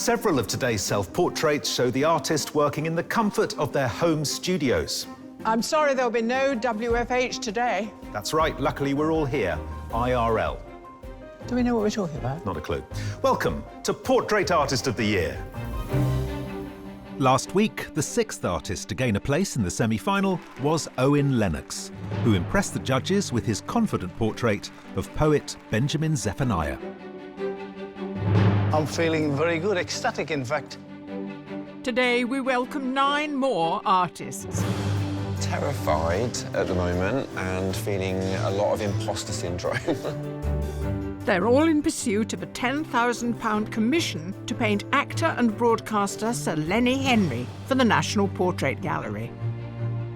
Several of today's self-portraits show the artist working in the comfort of their home studios. I'm sorry there'll be no WFH today. That's right, luckily we're all here, IRL. Do we know what we're talking about? Not a clue. Welcome to Portrait Artist of the Year. Last week, the sixth artist to gain a place in the semi-final was Owen Lennox, who impressed the judges with his confident portrait of poet Benjamin Zephaniah. I'm feeling very good, ecstatic in fact. Today we welcome 9 more artists. Terrified at the moment and feeling a lot of imposter syndrome. They're all in pursuit of a £10,000 commission to paint actor and broadcaster Sir Lenny Henry for the National Portrait Gallery.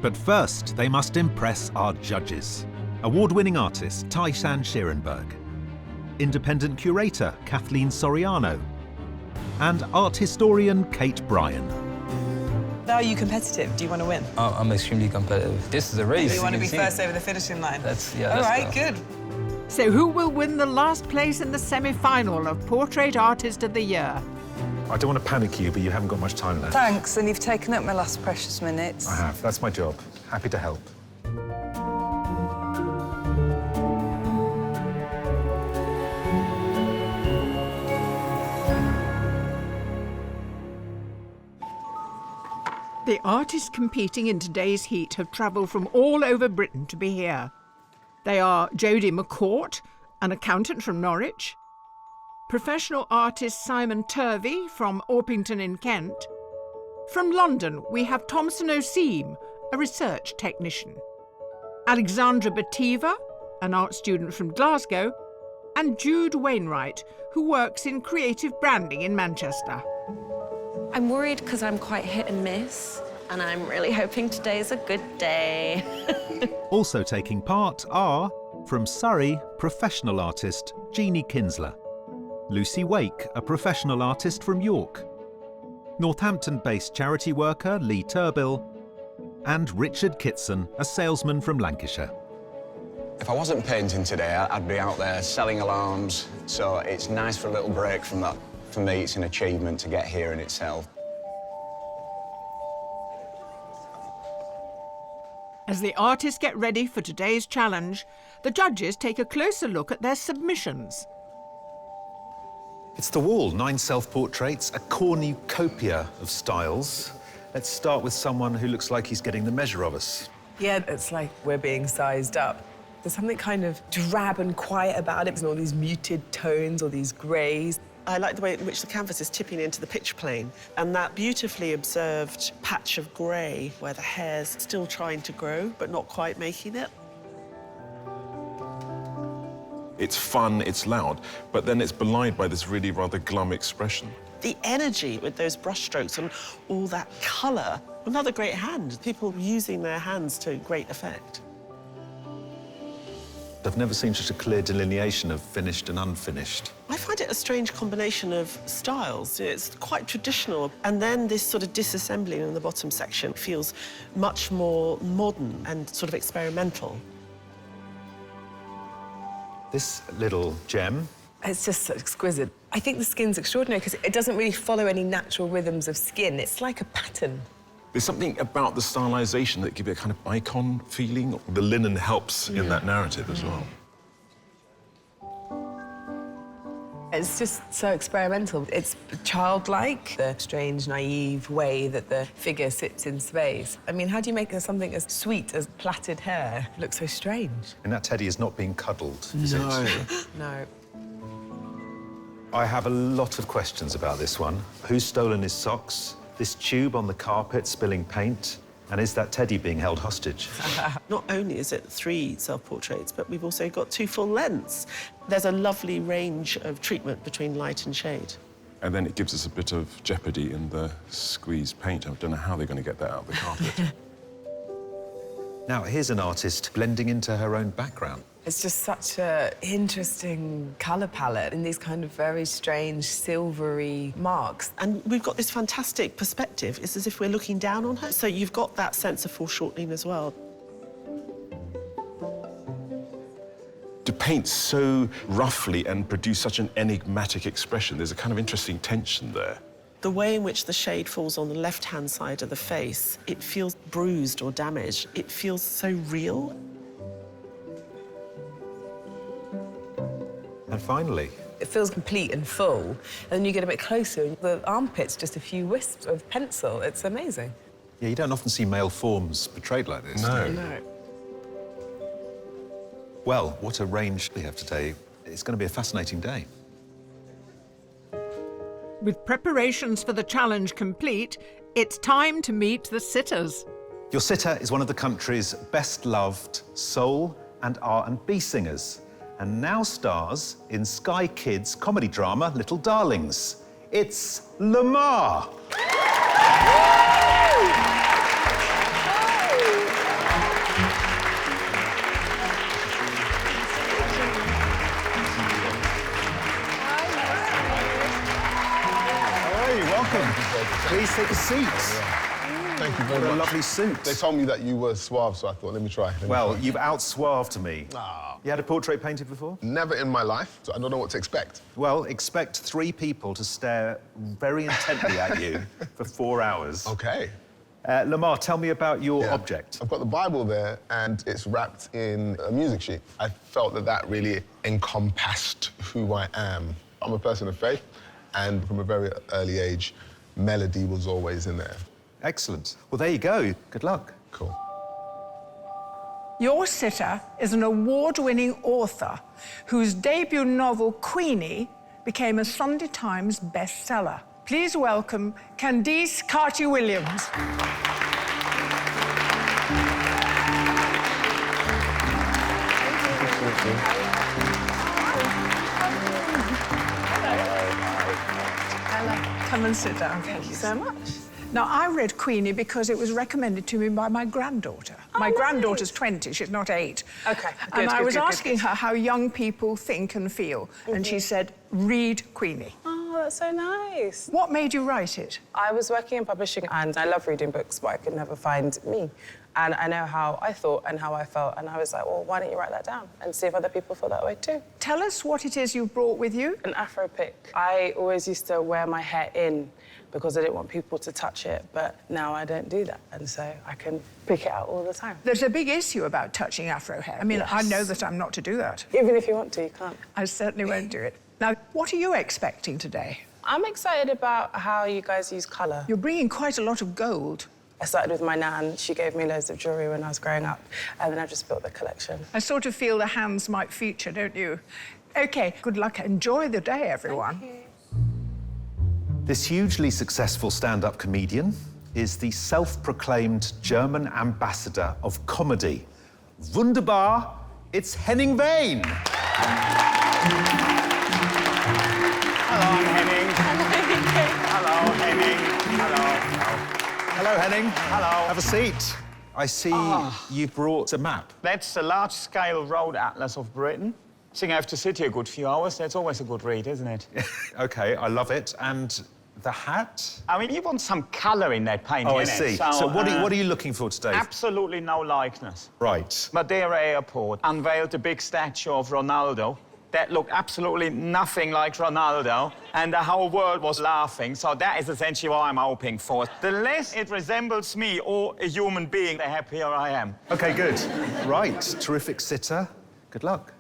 But first, they must impress our judges. Award-winning artist Tai-San Scherenberg, independent curator Kathleen Soriano, and art historian Kate Bryan. Are you competitive? Do you want to win? I'm extremely competitive. This is a race. You want to be first over the finishing line? Yeah. All right, good. So who will win the last place in the semi-final of Portrait Artist of the Year? I don't want to panic you, but you haven't got much time left. Thanks, and you've taken up my last precious minutes. I have. That's my job. Happy to help. The artists competing in today's heat have travelled from all over Britain to be here. They are Jodie McCourt, an accountant from Norwich, professional artist Simon Turvey from Orpington in Kent. From London, we have Thompson Oseam, a research technician, Alexandra Bativa, an art student from Glasgow, and Jude Wayright, who works in creative branding in Manchester. I'm worried because I'm quite hit and miss, and I'm really hoping today's a good day. Also taking part are, from Surrey, professional artist Jeannie Kinsler, Lucy Wake, a professional artist from York, Northampton-based charity worker Lee Turbill, and Richard Kitson, a salesman from Lancashire. If I wasn't painting today, I'd be out there selling alarms, so it's nice for a little break from that. For me, it's an achievement to get here in itself. As the artists get ready for today's challenge, the judges take a closer look at their submissions. It's the wall, 9 self-portraits, a cornucopia of styles. Let's start with someone who looks like he's getting the measure of us. Yeah, it's like we're being sized up. There's something kind of drab and quiet about it. There's all these muted tones, all these greys. I like the way in which the canvas is tipping into the picture plane and that beautifully observed patch of grey where the hair's still trying to grow but not quite making it. It's fun, it's loud, but then it's belied by this really rather glum expression. The energy with those brushstrokes and all that colour. Another great hand, people using their hands to great effect. I've never seen such a clear delineation of finished and unfinished. I find it a strange combination of styles. It's quite traditional, and then this sort of disassembling in the bottom section feels much more modern and sort of experimental. This little gem. It's just so exquisite. I think the skin's extraordinary because it doesn't really follow any natural rhythms of skin. It's like a pattern. There's something about the stylization that gives it a kind of icon feeling. The linen helps in that narrative as well. It's just so experimental. It's childlike, the strange, naive way that the figure sits in space. I mean, how do you make something as sweet as plaited hair look so strange? And that teddy is not being cuddled, is it? No. I have a lot of questions about this one. Who's stolen his socks? This tube on the carpet spilling paint? And is that teddy being held hostage? Not only is it 3 self-portraits, but we've also got 2 full lengths. There's a lovely range of treatment between light and shade. And then it gives us a bit of jeopardy in the squeezed paint. I don't know how they're going to get that out of the carpet. Now, here's an artist blending into her own background. It's just such an interesting colour palette and these kind of very strange silvery marks. And we've got this fantastic perspective. It's as if we're looking down on her. So you've got that sense of foreshortening as well. To paint so roughly and produce such an enigmatic expression, there's a kind of interesting tension there. The way in which the shade falls on the left-hand side of the face, it feels bruised or damaged. It feels so real. And finally, It feels complete and full. And then you get a bit closer, the armpit's just a few wisps of pencil. It's amazing. yeah, you don't often see male forms portrayed like this. No. No. Well, what a range we have today. It's going to be a fascinating day. With preparations for the challenge complete, it's time to meet the sitters. Your sitter is one of the country's best-loved soul and R&B singers, and now stars in Sky Kids' comedy drama Little Darlings. It's Lamar. Hey, welcome. Please take a seat. Thank you very What a much. lovely suit. They told me that you were suave, so I thought, let me try. Well, you've out-suaved me. Ah. You had a portrait painted before? Never in my life, so I don't know what to expect. Well, expect 3 people to stare very intently at you for 4 hours. Okay. Lamar, tell me about your Yeah. object. I've got the Bible there, and it's wrapped in a music sheet. I felt that that really encompassed who I am. I'm a person of faith, and from a very early age, melody was always in there. Excellent. Well, there you go. Good luck. Cool. Your sitter is an award-winning author whose debut novel, Queenie, became a Sunday Times bestseller. Please welcome Candice Carty-Williams. Come and sit down. Thank you so much. Now, I read Queenie because it was recommended to me by my granddaughter. My granddaughter's 20, she's not 8. OK, And I was asking her how young people think and feel, and she said, read Queenie. Oh, that's so nice. What made you write it? I was working in publishing, and I love reading books, but I could never find me. And I know how I thought and how I felt, and I was like, well, why don't you write that down and see if other people feel that way too? Tell us what it is you brought with you. An Afro pick. I always used to wear my hair in because I didn't want people to touch it, but now I don't do that, and so I can pick it out all the time. There's a big issue about touching Afro hair. I mean, I Yes. know that I'm not to do that. Even if you want to, you can't. I certainly won't do it. Now, what are you expecting today? I'm excited about how you guys use colour. You're bringing quite a lot of gold. I started with my nan. She gave me loads of jewellery when I was growing up, and then I just built the collection. I sort of feel the hands might feature, don't you? OK, good luck. Enjoy the day, everyone. This hugely successful stand-up comedian is the self-proclaimed German ambassador of comedy. Wunderbar, it's Henning Wayne. Hello, I'm Henning. Hello, Henning. Hello. Hello, Henning. Hello. Have a seat. I see you brought a map. That's the large-scale road atlas of Britain. Seeing I have to sit here a good few hours, that's always a good read, isn't it? OK, I love it. And the hat? I mean, you want some colour in that painting, Oh, I innit? see. So what are you looking for today? Absolutely no likeness. Right. Madeira Airport unveiled a big statue of Ronaldo that looked absolutely nothing like Ronaldo, and the whole world was laughing, so that is essentially what I'm hoping for. The less it resembles me or a human being, the happier I am. OK, good. Right, terrific sitter. Good luck.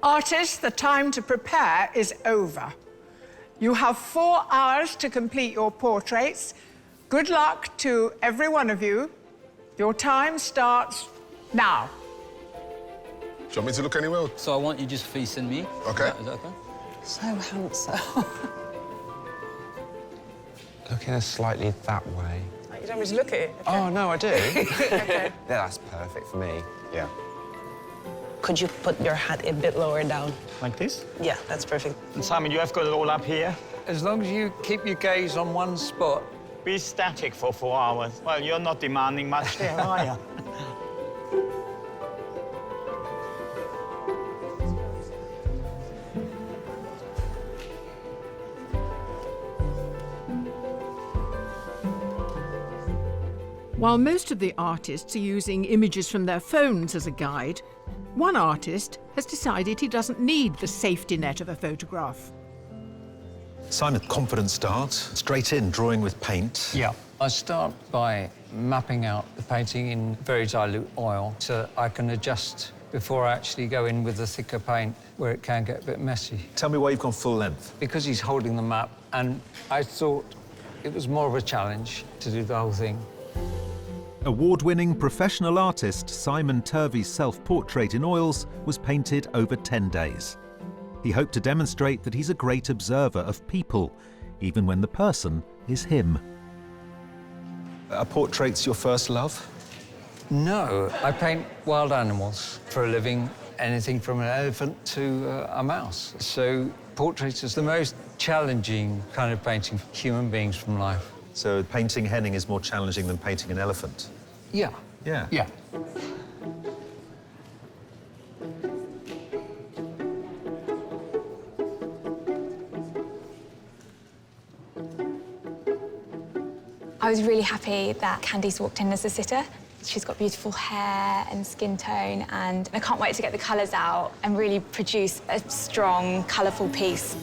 Artists, the time to prepare is over. You have 4 hours to complete your portraits. Good luck to every one of you. Your time starts now. Do you want me to look anywhere? Or... So I want you just facing me. OK. Is that okay? So handsome. Looking slightly that way. You don't want me to look at it? Oh, no, I do. Okay. Yeah, that's perfect for me. Yeah. Could you put your hat a bit lower down? Like this? Yeah, that's perfect. And Simon, you have got it all up here. As long as you keep your gaze on one spot. Be static for 4 hours. Well, you're not demanding much there, are you? While most of the artists are using images from their phones as a guide, one artist has decided he doesn't need the safety net of a photograph. Simon, confident start, straight in, drawing with paint. Yeah. I start by mapping out the painting in very dilute oil so I can adjust before I actually go in with the thicker paint where it can get a bit messy. Tell me why you've gone full length. Because he's holding the map, and I thought it was more of a challenge to do the whole thing. Award-winning professional artist Simon Turvey's self-portrait in oils was painted over 10 days. He hoped to demonstrate that he's a great observer of people, even when the person is him. Are portraits your first love? No, I paint wild animals for a living, anything from an elephant to a mouse. So portraits is the most challenging kind of painting human beings from life. So painting Henning is more challenging than painting an elephant? Yeah. Yeah. Yeah. I was really happy that Candice walked in as a sitter. She's got beautiful hair and skin tone, and I can't wait to get the colours out and really produce a strong, colourful piece.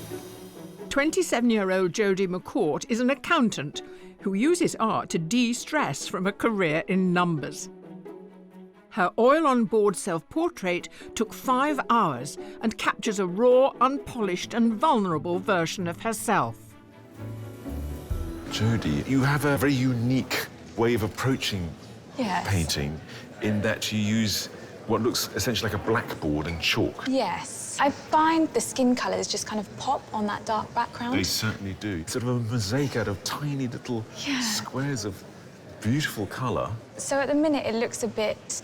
27-year-old Jodie McCourt is an accountant who uses art to de-stress from a career in numbers. Her oil-on-board self-portrait took 5 hours and captures a raw, unpolished and vulnerable version of herself. Jodie, you have a very unique way of approaching painting in that you use what looks essentially like a blackboard and chalk. Yes. I find the skin colours just kind of pop on that dark background. They certainly do. Sort of a mosaic out of tiny little squares of beautiful colour. So at the minute it looks a bit...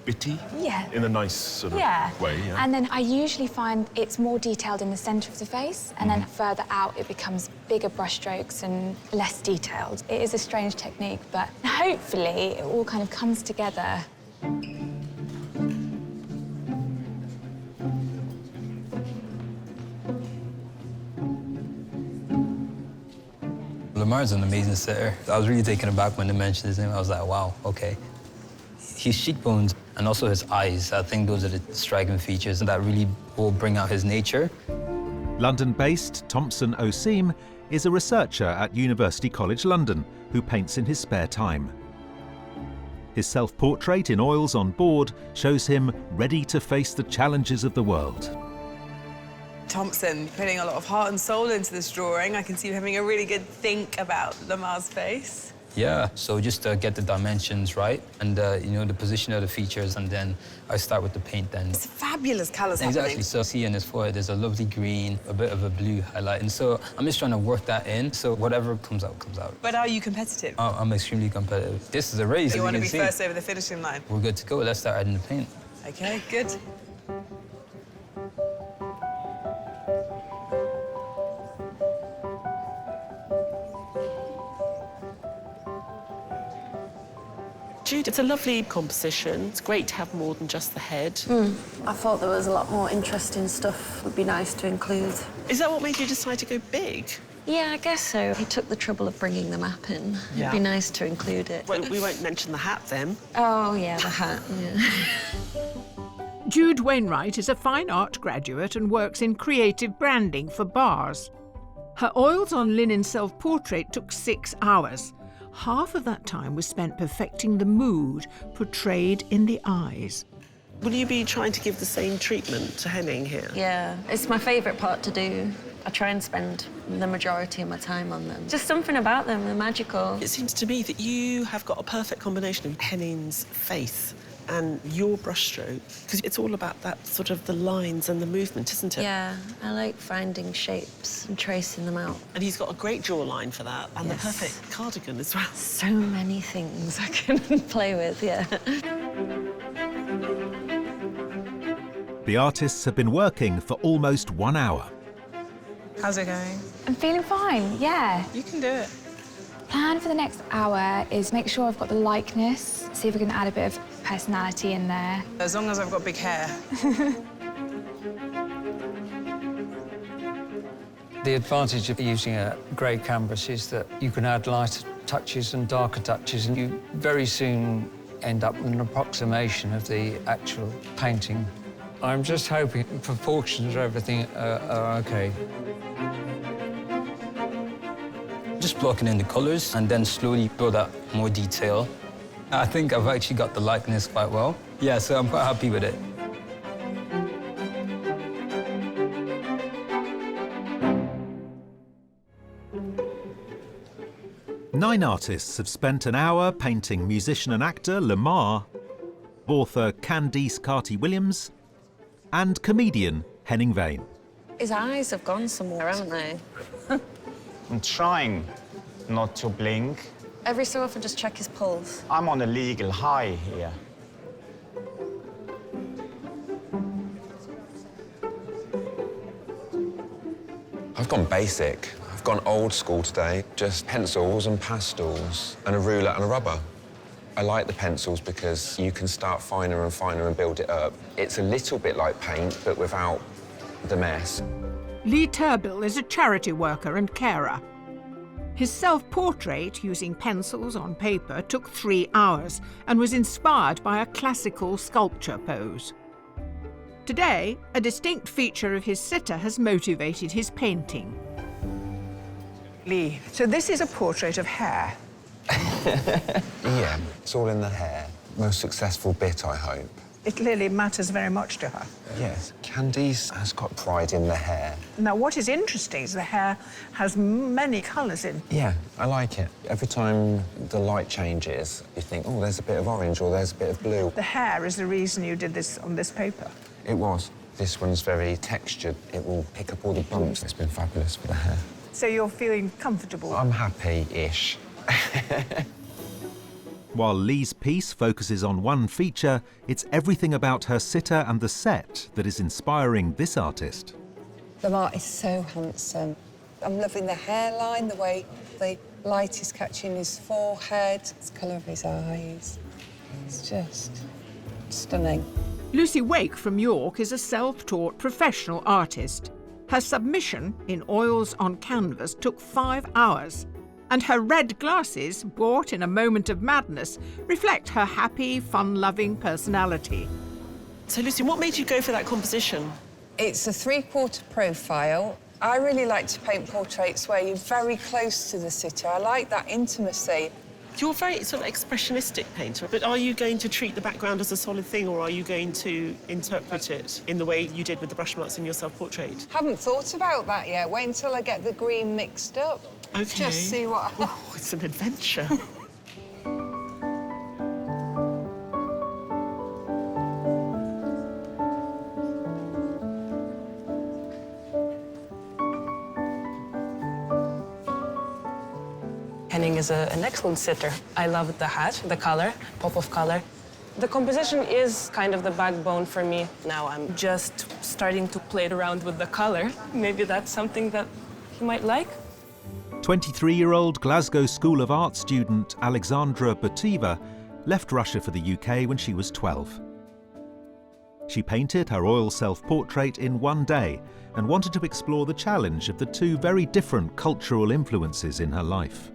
bitty? Yeah. In a nice sort of way, yeah. And then I usually find it's more detailed in the centre of the face, and then further out it becomes bigger brushstrokes and less detailed. It is a strange technique, but hopefully it all kind of comes together. Lamar's an amazing sitter. I was really taken aback when they mentioned his name. I was like, wow, okay. His cheekbones and also his eyes, I think those are the striking features that really will bring out his nature. London-based Thompson Oseam is a researcher at University College London who paints in his spare time. His self-portrait in oils on board shows him ready to face the challenges of the world. Thompson putting a lot of heart and soul into this drawing. I can see you having a really good think about Lamar's face. Yeah, so just to get the dimensions right and, you know, the position of the features, and then I start with the paint then. It's fabulous colours Exactly, happening. so see in his forehead, there's a lovely green, a bit of a blue highlight, and so I'm just trying to work that in, so whatever comes out, comes out. But are you competitive? I'm extremely competitive. This is a race, You want to be see. first over the finishing line? We're good to go, let's start adding the paint. OK, good. Jude, it's a lovely composition. It's great to have more than just the head. I thought there was a lot more interesting stuff would be nice to include. Is that what made you decide to go big? Yeah, I guess so. He took the trouble of bringing the map in. Yeah. It'd be nice to include it. Well, we won't mention the hat then. Oh, yeah, the hat, yeah. Jude Wayright is a fine art graduate and works in creative branding for bars. Her oils on linen self-portrait took 6 hours. Half of that time was spent perfecting the mood portrayed in the eyes. Will you be trying to give the same treatment to Henning here? Yeah, it's my favourite part to do. I try and spend the majority of my time on them. Just something about them, they're magical. It seems to me that you have got a perfect combination of Henning's face and your brushstroke, because it's all about that sort of the lines and the movement, isn't it? Yeah, I like finding shapes and tracing them out. And he's got a great jawline for that, and the perfect cardigan as well. So many things I can play with, yeah. The artists have been working for almost 1 hour. How's it going? I'm feeling fine, yeah. You can do it. Plan for the next hour is make sure I've got the likeness, see if we can add a bit of personality in there. As long as I've got big hair. The advantage of using a grey canvas is that you can add light touches and darker touches, and you very soon end up with an approximation of the actual painting. I'm just hoping the proportions of everything are okay. Just blocking in the colours and then slowly build up more detail. I think I've actually got the likeness quite well. Yeah, so I'm quite happy with it. Nine artists have spent an hour painting musician and actor Lamar, author Candice Carty-Williams, and comedian Henning. His eyes have gone somewhere, haven't they? I'm trying not to blink. Every so often, just check his pulse. I'm on a legal high here. I've gone basic. I've gone old school today. Just pencils and pastels and a ruler and a rubber. I like the pencils because you can start finer and finer and build it up. It's a little bit like paint, but without the mess. Lee Turbill is a charity worker and carer. His self-portrait using pencils on paper took 3 hours and was inspired by a classical sculpture pose. Today, a distinct feature of his sitter has motivated his painting. Lee, so this is a portrait of hair. Yeah, it's all in the hair. Most successful bit, I hope. It clearly matters very much to her. Yes, Candice has got pride in the hair. Now, what is interesting is the hair has many colours in. Yeah, I like it. Every time the light changes, you think, oh, there's a bit of orange or there's a bit of blue. The hair is the reason you did this on this paper. It was. This one's very textured. It will pick up all the bumps. It's been fabulous for the hair. So you're feeling comfortable? I'm happy-ish. While Lee's piece focuses on one feature, it's everything about her sitter and the set that is inspiring this artist. Lamar is so handsome. I'm loving the hairline, the way the light is catching his forehead, the colour of his eyes. It's just stunning. Lucy Wake from York is a self-taught professional artist. Her submission in oils on canvas took 5 hours, and her red glasses, bought in a moment of madness, reflect her happy, fun-loving personality. So, Lucy, what made you go for that composition? It's a 3/4 profile. I really like to paint portraits where you're very close to the sitter. I like that intimacy. You're a very sort of expressionistic painter, but are you going to treat the background as a solid thing, or are you going to interpret it in the way you did with the brush marks in your self-portrait? Haven't thought about that yet. Wait until I get the green mixed up. OK. Just see what... Oh, it's an adventure. Henning is an excellent sitter. I love the hat, the colour, pop of colour. The composition is kind of the backbone for me. Now I'm just starting to play around with the colour. Maybe that's something that he might like. 23-year-old Glasgow School of Art student Alexandra Bativa left Russia for the UK when she was 12. She painted her oil self-portrait in one day and wanted to explore the challenge of the two very different cultural influences in her life.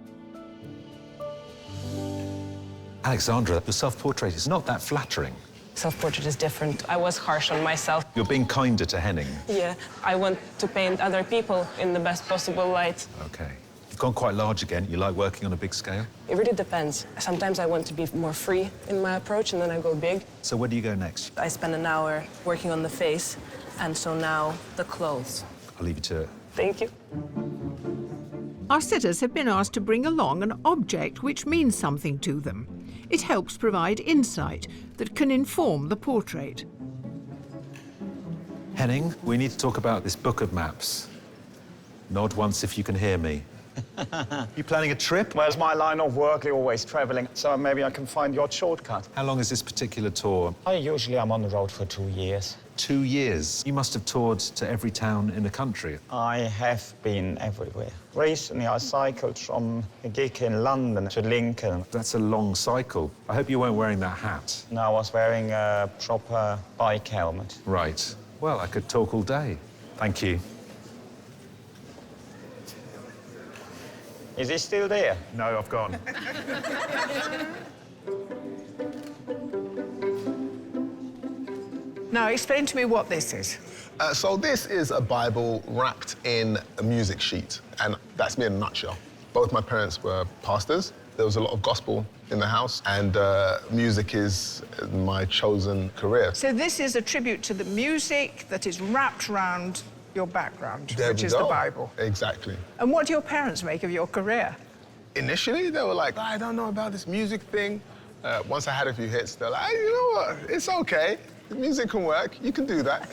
Alexandra, the self-portrait is not that flattering. Self-portrait is different. I was harsh on myself. You're being kinder to Henning. Yeah, I want to paint other people in the best possible light. OK. You've gone quite large again. You like working on a big scale? It really depends. Sometimes I want to be more free in my approach, and then I go big. So where do you go next? I spend an hour working on the face, and so now the clothes. I'll leave you to it. Thank you. Our sitters have been asked to bring along an object which means something to them. It helps provide insight that can inform the portrait. Henning, we need to talk about this book of maps. Nod once if you can hear me. You planning a trip? Well, it's my line of work, you're always travelling, so maybe I can find your shortcut. How long is this particular tour? Usually I'm on the road for 2 years. 2 years? You must have toured to every town in the country. I have been everywhere. Recently I cycled from a gig in London to Lincoln. That's a long cycle. I hope you weren't wearing that hat. No, I was wearing a proper bike helmet. Right. Well, I could talk all day. Thank you. Is he still there? No, I've gone. Now, explain to me what this is. So this is a Bible wrapped in a music sheet, and that's me in a nutshell. Both my parents were pastors. There was a lot of gospel in the house, and music is my chosen career. So this is a tribute to the music that is wrapped around your background, There which we is go. the Bible. Exactly. And what do your parents make of your career? Initially, they were like, I don't know about this music thing. Once I had a few hits, they're like, you know what, it's okay. The music can work, you can do that.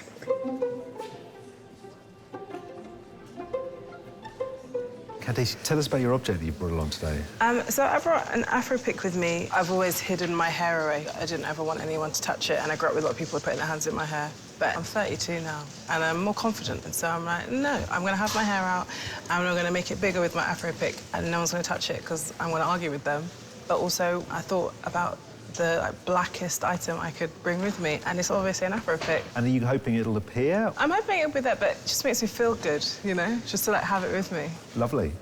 Candice, tell us about your object that you brought along today. So I brought an Afro pick with me. I've always hidden my hair away. I didn't ever want anyone to touch it, and I grew up with a lot of people putting their hands in my hair. But I'm 32 now, and I'm more confident, and so I'm like, no, I'm going to have my hair out, and I'm going to make it bigger with my Afro pick, and no one's going to touch it, because I'm going to argue with them. But also, I thought about the blackest item I could bring with me, and it's obviously an Afro pick. And are you hoping it'll appear? I'm hoping it'll be there, but it just makes me feel good, you know, just to, like, have it with me. Lovely.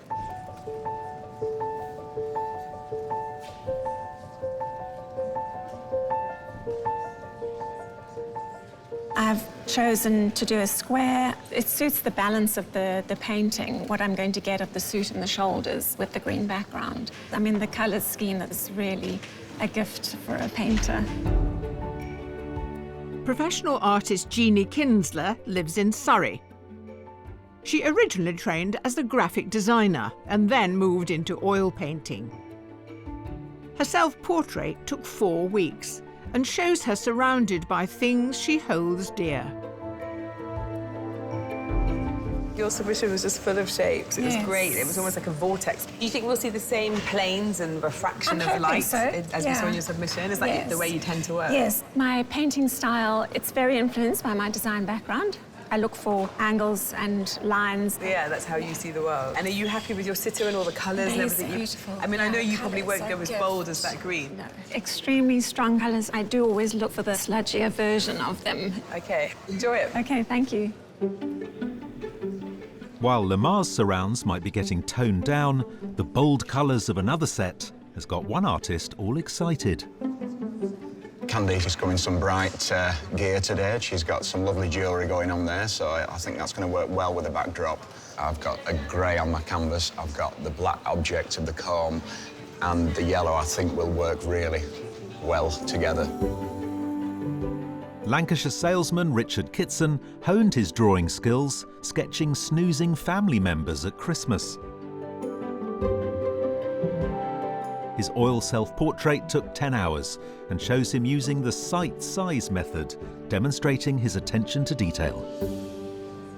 I've chosen to do a square. It suits the balance of the painting, what I'm going to get of the suit and the shoulders with the green background. I mean, the colour scheme is really a gift for a painter. Professional artist Jeannie Kinsler lives in Surrey. She originally trained as a graphic designer and then moved into oil painting. Her self-portrait took 4 weeks and shows her surrounded by things she holds dear. Your submission was just full of shapes. It was great. It was almost like a vortex. Do you think we'll see the same planes and refraction of light as we saw in your submission? Is that the way you tend to work? Yes. My painting style, it's very influenced by my design background. I look for angles and lines. Yeah, that's how you see the world. And are you happy with your sitter and all the colours and everything? Beautiful. I mean, I know you probably won't go as bold as that green. No. Extremely strong colours. I do always look for the sludgier version of them. OK, enjoy it. OK, thank you. While Lamar's surrounds might be getting toned down, the bold colours of another set has got one artist all excited. Candice is coming some bright gear today. She's got some lovely jewellery going on there, so I think that's going to work well with the backdrop. I've got a grey on my canvas, I've got the black object of the comb, and the yellow I think will work really well together. Lancashire salesman Richard Kitson honed his drawing skills, sketching snoozing family members at Christmas. His oil self-portrait took 10 hours and shows him using the sight size method, demonstrating his attention to detail.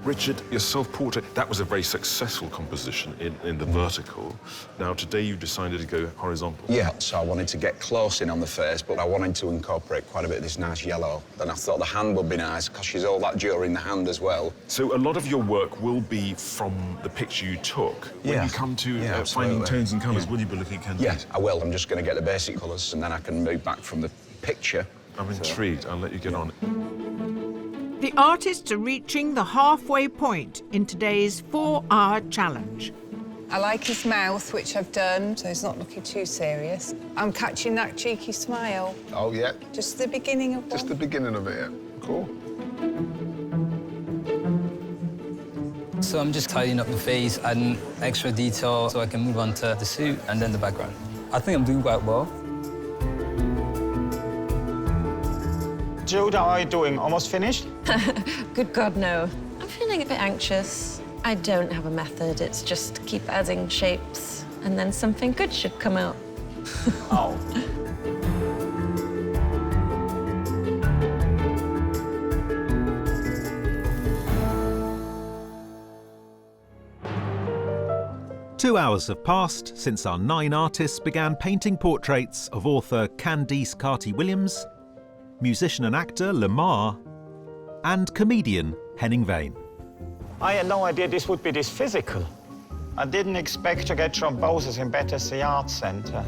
Richard, your self-portrait, that was a very successful composition in the vertical. Now, today you decided to go horizontal. Yeah, so I wanted to get close in on the face, but I wanted to incorporate quite a bit of this nice yellow. Then I thought the hand would be nice, because she's all that jewellery in the hand as well. So a lot of your work will be from the picture you took. When you come to finding tones and colours, will you be looking at Candice? Yeah, I will. I'm just going to get the basic colours, and then I can move back from the picture. I'm intrigued. I'll let you get on. The artists are reaching the halfway point in today's 4-hour challenge. I like his mouth, which I've done, so he's not looking too serious. I'm catching that cheeky smile. Oh, yeah. Just the beginning of one. Just the beginning of it, yeah. Cool. So I'm just tidying up the face, adding extra detail so I can move on to the suit and then the background. I think I'm doing quite well. Jude, how are you doing? Almost finished? Good God, no. I'm feeling a bit anxious. I don't have a method. It's just keep adding shapes, and then something good should come out. Oh. Two hours have passed since our 9 artists began painting portraits of author Candice Carty-Williams, musician and actor Lamar, and comedian Henning. I had no idea this would be this physical. I didn't expect to get thrombosis in Battersea Arts Centre.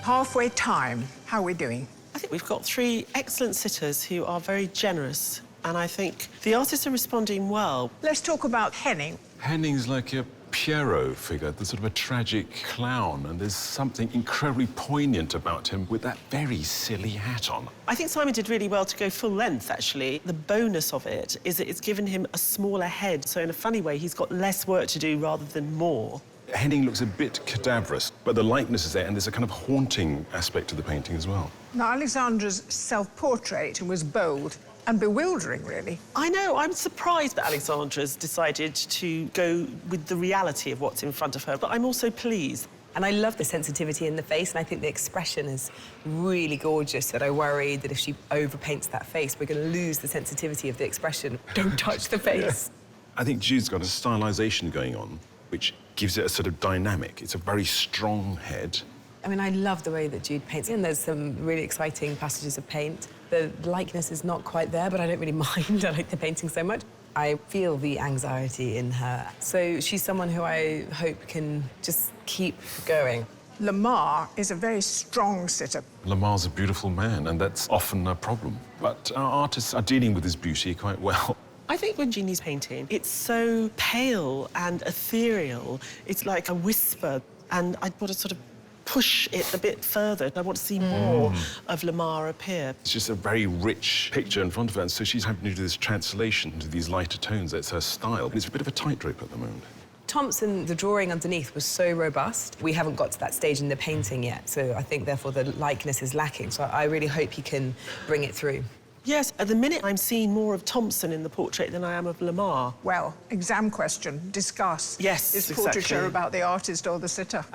Halfway time. How are we doing? I think we've got 3 excellent sitters who are very generous, and I think the artists are responding well. Let's talk about Henning. Henning's like a Pierrot figure, the sort of a tragic clown, and there's something incredibly poignant about him with that very silly hat on. I think Simon did really well to go full length, actually. The bonus of it is that it's given him a smaller head, so in a funny way, he's got less work to do rather than more. Henning looks a bit cadaverous, but the likeness is there, and there's a kind of haunting aspect to the painting as well. Now, Alexandra's self-portrait was bold and bewildering, really. I know, I'm surprised that Alexandra's decided to go with the reality of what's in front of her, but I'm also pleased. And I love the sensitivity in the face, and I think the expression is really gorgeous, that I worry that if she overpaints that face, we're going to lose the sensitivity of the expression. Don't touch the face. I think Jude's got a stylisation going on, which gives it a sort of dynamic. It's a very strong head. I mean, I love the way that Jude paints, and there's some really exciting passages of paint. The likeness is not quite there, but I don't really mind. I like the painting so much. I feel the anxiety in her. So she's someone who I hope can just keep going. Lamar is a very strong sitter. Lamar's a beautiful man, and that's often a problem. But our artists are dealing with his beauty quite well. I think when Jeannie's painting, it's so pale and ethereal. It's like a whisper, and I want to sort of push it a bit further. I want to see more of Lamar appear. It's just a very rich picture in front of her, and so she's having to do this translation to these lighter tones. That's her style. And it's a bit of a tightrope at the moment. Thompson, the drawing underneath was so robust. We haven't got to that stage in the painting yet, so I think, therefore, the likeness is lacking. So I really hope he can bring it through. Yes, at the minute, I'm seeing more of Thompson in the portrait than I am of Lamar. Well, exam question, discuss. Yes, Is exactly. portraiture about the artist or the sitter?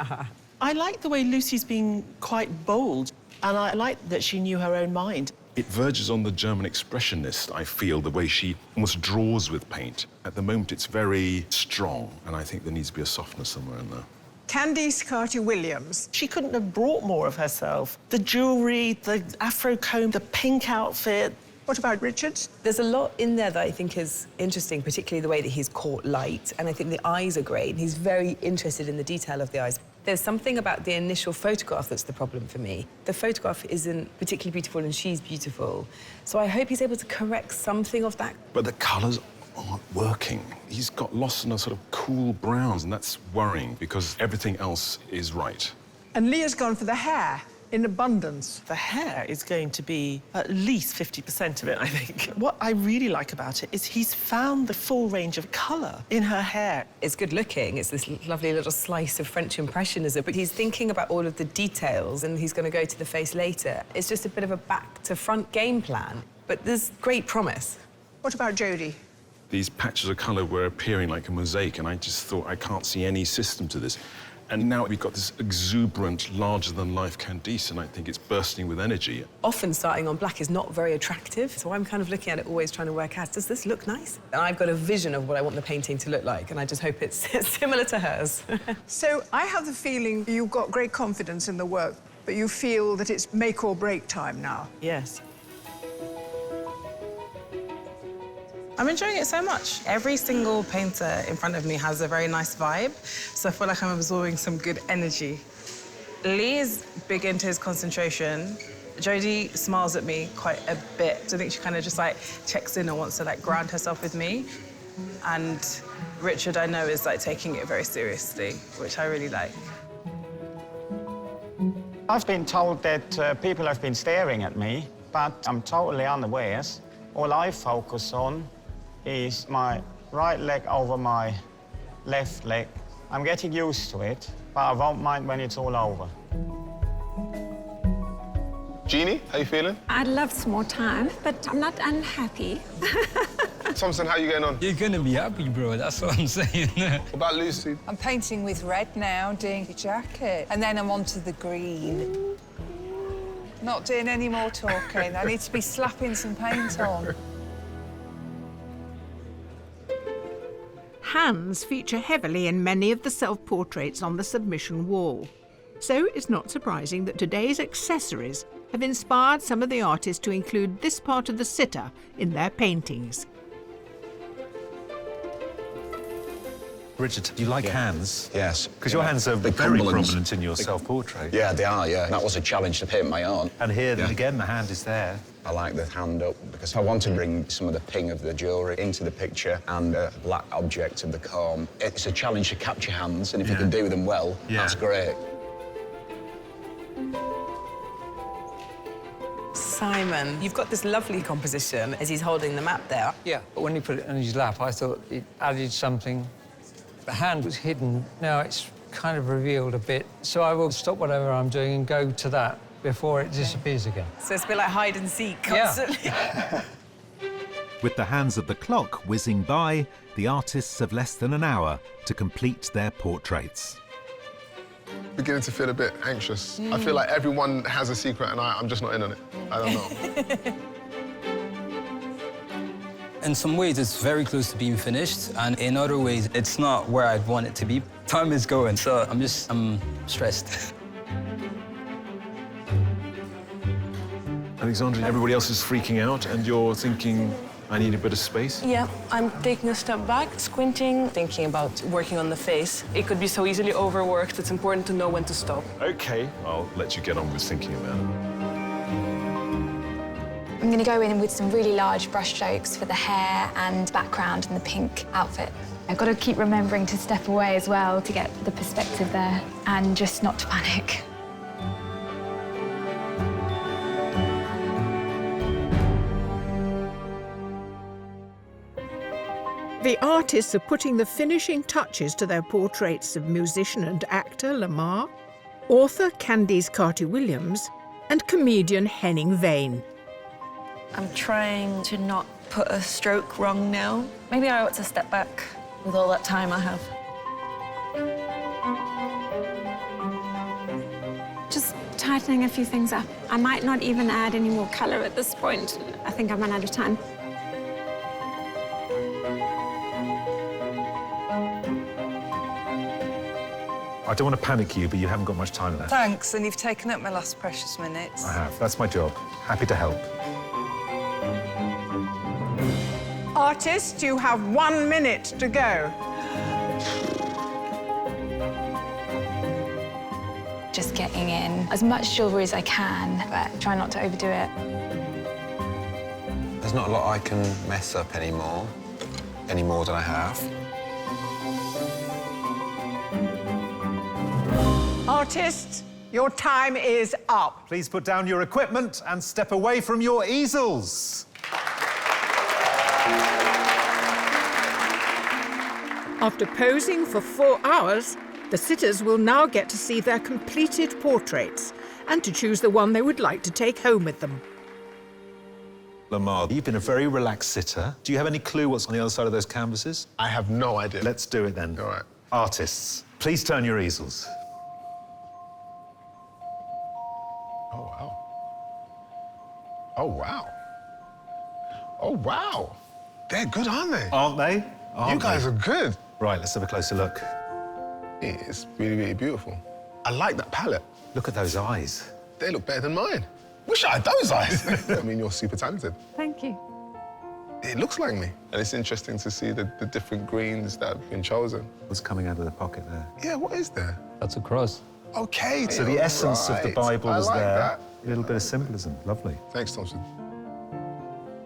I like the way Lucy's been quite bold, and I like that she knew her own mind. It verges on the German expressionist, I feel, the way she almost draws with paint. At the moment, it's very strong, and I think there needs to be a softness somewhere in there. Candice Carty-Williams. She couldn't have brought more of herself. The jewellery, the afro comb, the pink outfit. What about Richards? There's a lot in there that I think is interesting, particularly the way that he's caught light, and I think the eyes are great. He's very interested in the detail of the eyes. There's something about the initial photograph that's the problem for me. The photograph isn't particularly beautiful, and she's beautiful. So I hope he's able to correct something of that. But the colours aren't working. He's got lost in a sort of cool browns, and that's worrying because everything else is right. And Leah's gone for the hair in abundance. The hair is going to be at least 50% of it, I think. What I really like about it is he's found the full range of colour in her hair. It's good looking. It's this lovely little slice of French Impressionism, but he's thinking about all of the details, and he's going to go to the face later. It's just a bit of a back-to-front game plan, but there's great promise. What about Jodie? These patches of colour were appearing like a mosaic, and I just thought, I can't see any system to this. And now we've got this exuberant, larger-than-life Candice, and I think it's bursting with energy. Often starting on black is not very attractive, so I'm kind of looking at it, always trying to work out, does this look nice? And I've got a vision of what I want the painting to look like, and I just hope it's similar to hers. So I have the feeling you've got great confidence in the work, but you feel that it's make or break time now. Yes. I'm enjoying it so much. Every single painter in front of me has a very nice vibe, so I feel like I'm absorbing some good energy. Lee is big into his concentration. Jodie smiles at me quite a bit. So I think she kind of just, like, checks in and wants to, like, ground herself with me. And Richard, I know, is, like, taking it very seriously, which I really like. I've been told that people have been staring at me, but I'm totally unawares. All I focus on is my right leg over my left leg. I'm getting used to it, but I won't mind when it's all over. Jeannie, how you feeling? I'd love some more time, but I'm not unhappy. Thompson, how you getting on? You're gonna be happy, bro. That's what I'm saying. What about Lucy? I'm painting with red now, doing the jacket, and then I'm onto the green. Not doing any more talking. I need to be slapping some paint on. Hands feature heavily in many of the self-portraits on the submission wall. So it's not surprising that today's accessories have inspired some of the artists to include this part of the sitter in their paintings. Richard, do you like hands? Yes. Because your hands are very prominent in your self-portrait. Yeah, they are, yeah. That was a challenge to paint my own. And here, again, the hand is there. I like the hand up because I want to bring some of the ping of the jewellery into the picture and the black object of the comb. It's a challenge to capture hands, and if you can do them well, that's great. Simon, you've got this lovely composition as he's holding the map there. Yeah, but when he put it in his lap, I thought it added something. The hand was hidden. Now it's kind of revealed a bit. So I will stop whatever I'm doing and go to that before it disappears again. So it's a bit like hide and seek constantly. Yeah. With the hands of the clock whizzing by, the artists have less than an hour to complete their portraits. Beginning to feel a bit anxious. I feel like everyone has a secret and I'm just not in on it. I don't know. In some ways, it's very close to being finished, and in other ways, it's not where I'd want it to be. Time is going, so I'm stressed. Alexandra, everybody else is freaking out, and you're thinking, I need a bit of space? Yeah, I'm taking a step back, squinting, thinking about working on the face. It could be so easily overworked, it's important to know when to stop. OK, I'll let you get on with thinking about it. I'm going to go in with some really large brush strokes for the hair and background and the pink outfit. I've got to keep remembering to step away as well to get the perspective there and just not to panic. The artists are putting the finishing touches to their portraits of musician and actor Lamar, author Candice Carty-Williams, and comedian Henning Vane. I'm trying to not put a stroke wrong now. Maybe I ought to step back with all that time I have. Just tightening a few things up. I might not even add any more colour at this point. I think I've run out of time. I don't want to panic you, but you haven't got much time left. Thanks, and you've taken up my last precious minutes. I have. That's my job. Happy to help. Artists, you have 1 minute to go. Just getting in as much jewellery as I can, but try not to overdo it. There's not a lot I can mess up anymore, any more than I have. Artists, your time is up. Please put down your equipment and step away from your easels. After posing for 4 hours, the sitters will now get to see their completed portraits and to choose the one they would like to take home with them. Lamar, you've been a very relaxed sitter. Do you have any clue what's on the other side of those canvases? I have no idea. Let's do it then. All right. Artists, please turn your easels. Oh, wow. Oh, wow. Oh, wow. They're good, aren't they? Aren't they? You guys are good. Right, let's have a closer look. It's really, really beautiful. I like that palette. Look at those eyes. They look better than mine. Wish I had those eyes. I mean, you're super talented. Thank you. It looks like me. And it's interesting to see the different greens that have been chosen. What's coming out of the pocket there? Yeah, what is there? That's a cross. OK. So the essence of the Bible is like there. That. A little bit of symbolism. Lovely. Thanks, Thompson.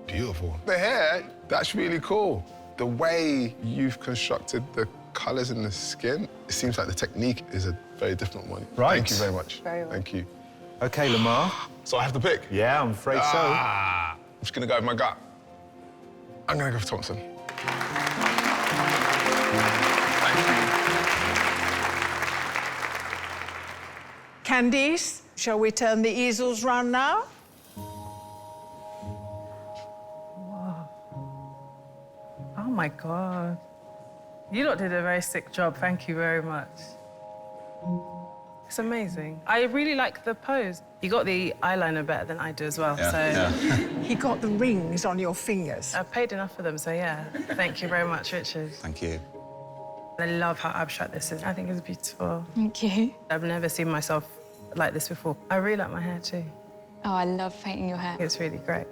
Beautiful. The hair, that's really cool. The way you've constructed the colours in the skin, it seems like the technique is a very different one. Right. Thank you very much. Very well. Thank you. OK, Lamar. So I have to pick? Yeah, I'm afraid so. I'm just going to go with my gut. I'm going to go for Thompson. Candice, shall we turn the easels round now? Oh my God. You lot did a very sick job. Thank you very much. It's amazing. I really like the pose. You got the eyeliner better than I do as well, He got the rings on your fingers. I paid enough for them, so yeah. Thank you very much, Richard. Thank you. I love how abstract this is. I think it's beautiful. Thank you. I've never seen myself like this before. I really like my hair too. Oh, I love painting your hair. It's really great.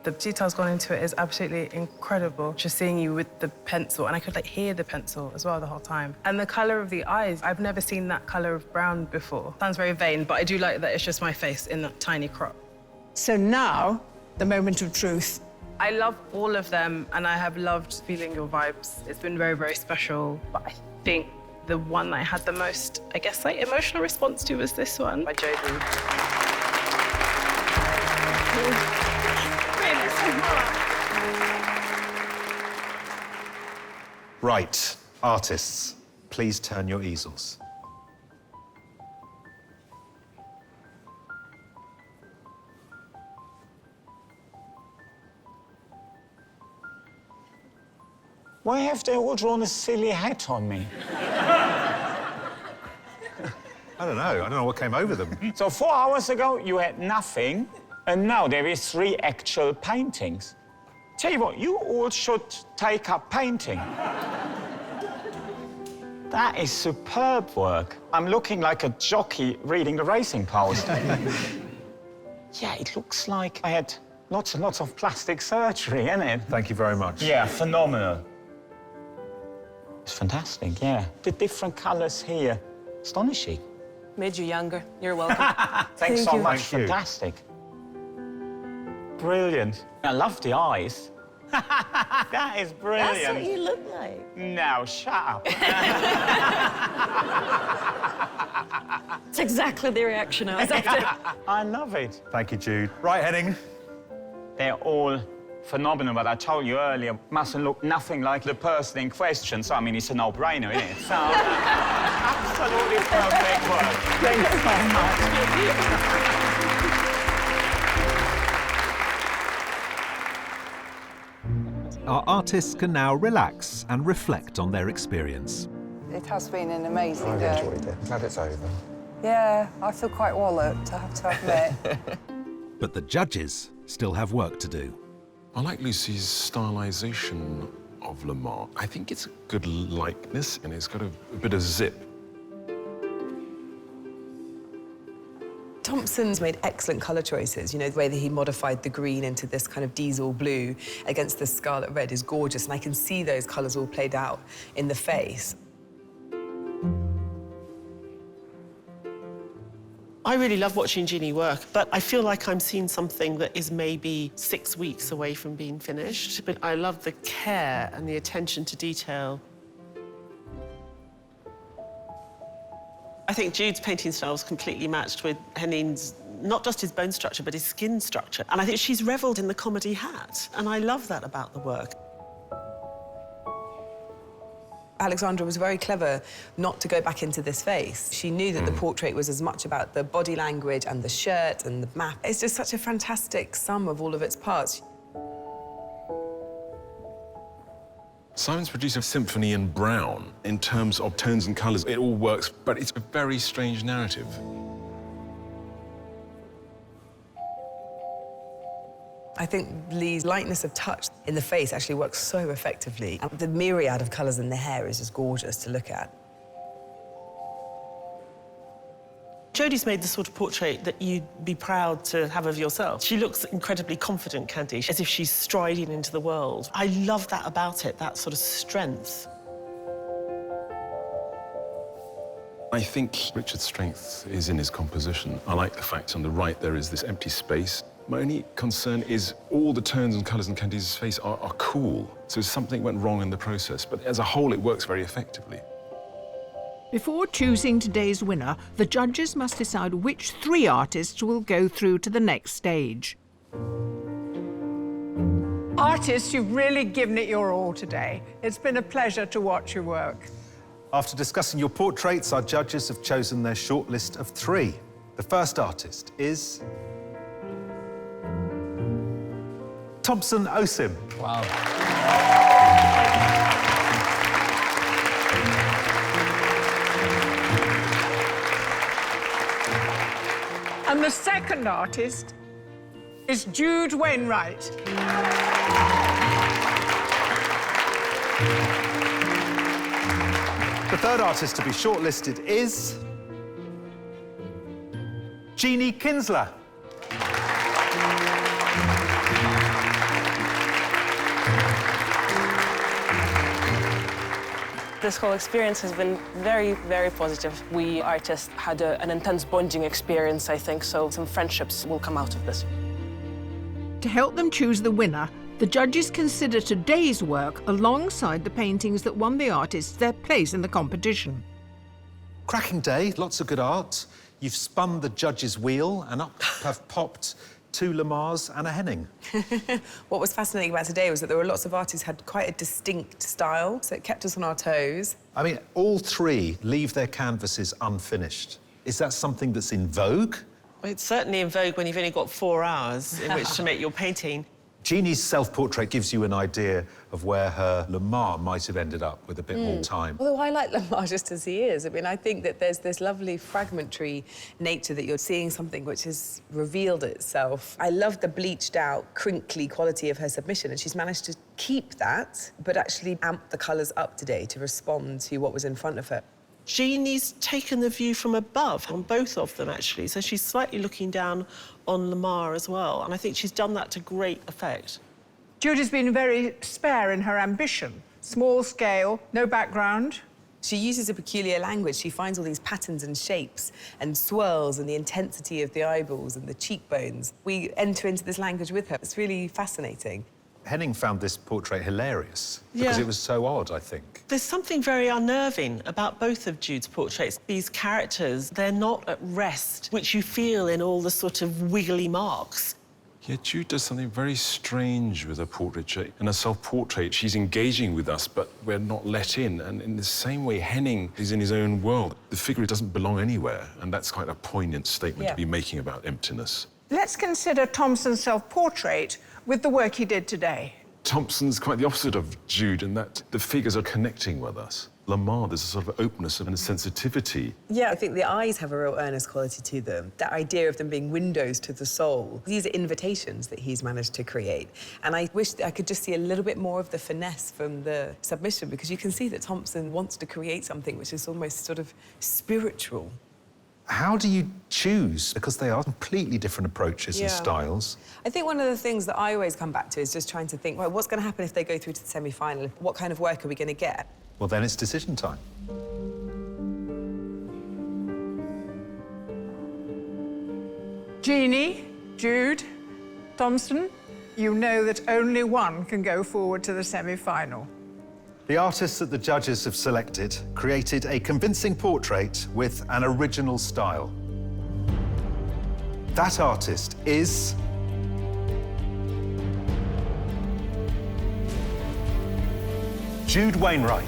The detail's gone into it is absolutely incredible. Just seeing you with the pencil, and I could hear the pencil as well the whole time. And the colour of the eyes, I've never seen that colour of brown before. Sounds very vain, but I do like that it's just my face in that tiny crop. So now, the moment of truth. I love all of them, and I have loved feeling your vibes. It's been very, very special, but I think the one that I had the most, I guess, emotional response to was this one by Jude. Right, artists, please turn your easels. Why have they all drawn a silly hat on me? I don't know what came over them. So 4 hours ago, you had nothing, and now there is 3 actual paintings. Tell you what, you all should take up painting. That is superb work. I'm looking like a jockey reading the Racing Post. Yeah, it looks like I had lots and lots of plastic surgery, isn't it? Thank you very much. Yeah, phenomenal. It's fantastic, yeah. The different colours here, astonishing. Made you younger. You're welcome. Thanks so much. Thank you. Fantastic. Brilliant. I love the eyes. That is brilliant. That's what you look like. No, shut up. It's exactly the reaction I was after. I love it. Thank you, Jude. Right, Henning. They're all phenomenal, but I told you earlier, mustn't look nothing like the person in question, so, I mean, it's a no-brainer, isn't it? So, absolutely perfect work. Thanks so much. Our artists can now relax and reflect on their experience. It has been an amazing I've day. enjoyed it. Glad it's over. Yeah, I feel quite walloped, I have to admit. But the judges still have work to do. I like Lucy's stylisation of Lamar. I think it's a good likeness, and it's got a bit of zip. Thompson's made excellent colour choices. You know, the way that he modified the green into this kind of diesel blue against the scarlet red is gorgeous, and I can see those colours all played out in the face. I really love watching Jeannie work, but I feel like I'm seeing something that is maybe 6 weeks away from being finished. But I love the care and the attention to detail. I think Jude's painting style is completely matched with Henning's, not just his bone structure, but his skin structure. And I think she's revelled in the comedy hat, and I love that about the work. Alexandra was very clever not to go back into this face. She knew that the portrait was as much about the body language and the shirt and the map. It's just such a fantastic sum of all of its parts. Simon's produced a symphony in brown. In terms of tones and colours, it all works, but it's a very strange narrative. I think Lee's lightness of touch in the face actually works so effectively. And the myriad of colours in the hair is just gorgeous to look at. Jodie's made the sort of portrait that you'd be proud to have of yourself. She looks incredibly confident, Candice, as if she's striding into the world. I love that about it, that sort of strength. I think Richard's strength is in his composition. I like the fact on the right there is this empty space. My only concern is all the tones and colours in Candice's face are cool, so something went wrong in the process, but as a whole it works very effectively. Before choosing today's winner, the judges must decide which 3 artists will go through to the next stage. Artists, you've really given it your all today. It's been a pleasure to watch your work. After discussing your portraits, our judges have chosen their shortlist of 3. The first artist is Thompson Osim. Wow. And the second artist is Jude Wayright. The third artist to be shortlisted is Jeannie Kinsler. This whole experience has been very, very positive. We artists had an intense bonding experience, I think, so some friendships will come out of this. To help them choose the winner, the judges consider today's work alongside the paintings that won the artists their place in the competition. Cracking day, lots of good art. You've spun the judges' wheel and up have popped 2 Lamars and a Henning. What was fascinating about today was that there were lots of artists who had quite a distinct style, so it kept us on our toes. I mean, all 3 leave their canvases unfinished. Is that something that's in vogue? Well, it's certainly in vogue when you've only got 4 hours in which to make your painting. Jeannie's self-portrait gives you an idea of where her Lamar might have ended up with a bit more time. Although I like Lamar just as he is. I mean, I think that there's this lovely fragmentary nature that you're seeing something which has revealed itself. I love the bleached-out, crinkly quality of her submission, and she's managed to keep that, but actually amp the colours up today to respond to what was in front of her. Jeannie's taken the view from above on both of them, actually, so she's slightly looking down on Lamar as well, and I think she's done that to great effect. Jude has been very spare in her ambition. Small scale, no background. She uses a peculiar language. She finds all these patterns and shapes and swirls and the intensity of the eyeballs and the cheekbones. We enter into this language with her. It's really fascinating. Henning found this portrait hilarious because it was so odd, I think. There's something very unnerving about both of Jude's portraits. These characters, they're not at rest, which you feel in all the sort of wiggly marks. Yeah, Jude does something very strange with her portraiture. In a self-portrait, she's engaging with us, but we're not let in. And in the same way, Henning is in his own world. The figure doesn't belong anywhere, and that's quite a poignant statement to be making about emptiness. Let's consider Thompson's self-portrait with the work he did today. Thompson's quite the opposite of Jude in that the figures are connecting with us. Lamar, there's a sort of openness and a sensitivity. Yeah, I think the eyes have a real earnest quality to them. That idea of them being windows to the soul. These are invitations that he's managed to create. And I wish that I could just see a little bit more of the finesse from the submission, because you can see that Thompson wants to create something which is almost sort of spiritual. How do you choose? Because they are completely different approaches and styles. I think one of the things that I always come back to is just trying to think, well, what's going to happen if they go through to the semi-final? What kind of work are we going to get? Well, then it's decision time. Jeannie, Jude, Thompson, you know that only one can go forward to the semi-final. The artists that the judges have selected created a convincing portrait with an original style. That artist is... Jude Wayright.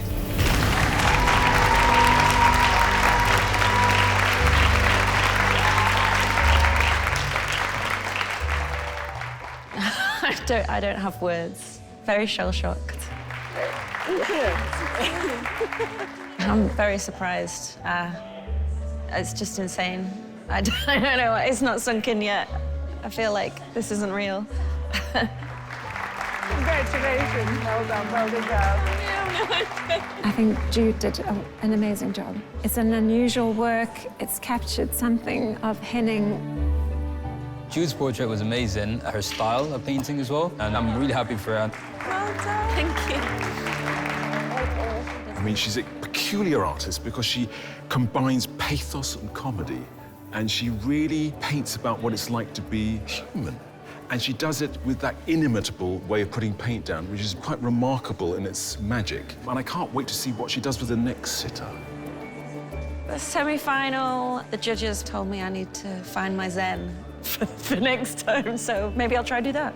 I don't have words. Very shell-shocked. I'm very surprised. It's just insane. I don't know. It's not sunk in yet. I feel like this isn't real. Congratulations. Well done. Well deserved. I think Jude did an amazing job. It's an unusual work. It's captured something of Henning. Jude's portrait was amazing. Her style of painting as well, and I'm really happy for her. Well done. Thank you. I mean, she's a peculiar artist because she combines pathos and comedy, and she really paints about what it's like to be human. And she does it with that inimitable way of putting paint down, which is quite remarkable in its magic. And I can't wait to see what she does with the next sitter. The semi-final, the judges told me I need to find my zen for next time, so maybe I'll try to do that.